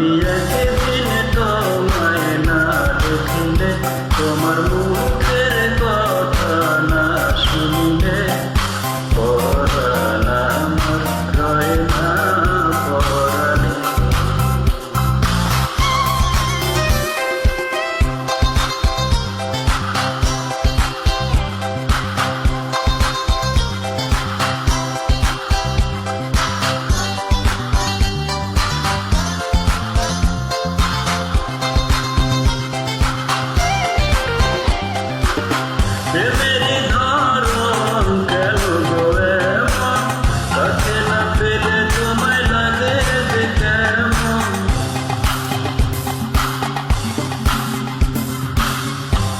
আমি একদিন তোমায় না দেখিলে, তোমার মুখের কথা না শুনিলে পরাণ আমার রয় না পরাণে। প্রেমেরই ধরন কেন গো এমন, কাছে না পেলে তোমায় লাগে যে কেমন।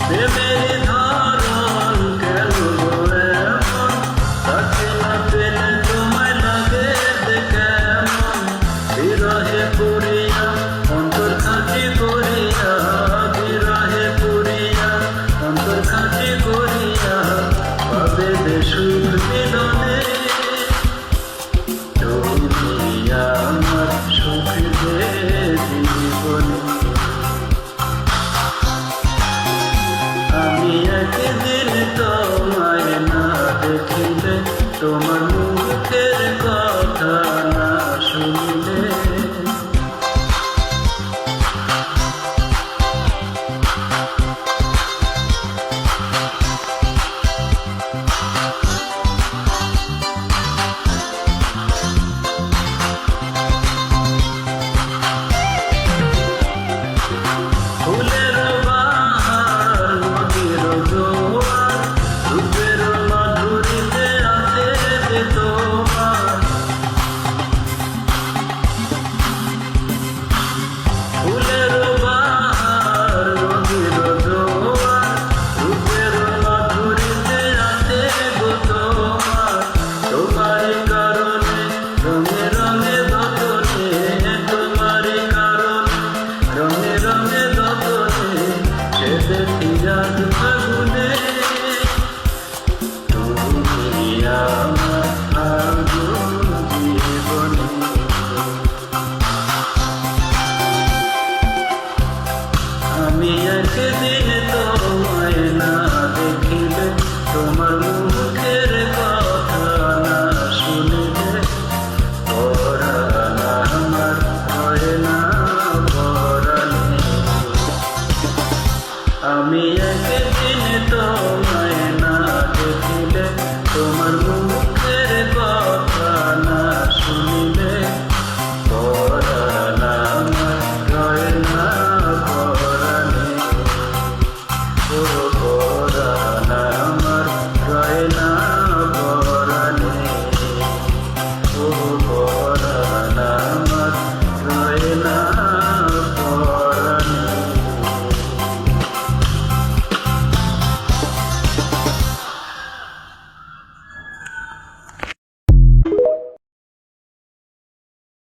প্রেমেরই ধরন কেন গো এমন, কাছে না পেলে তোমায় লাগে যে কেমন। বিরহে পুরিয়া অন্তর খাঁচি করিয়া, বিরহে পুরিয়া অন্তর খাঁচি করিয়া পাবে যে সুখ মিলনে। তুমি আমার সুখ যে জীবনে। আমি একদিন তোমায় না দেখিলে, তোমার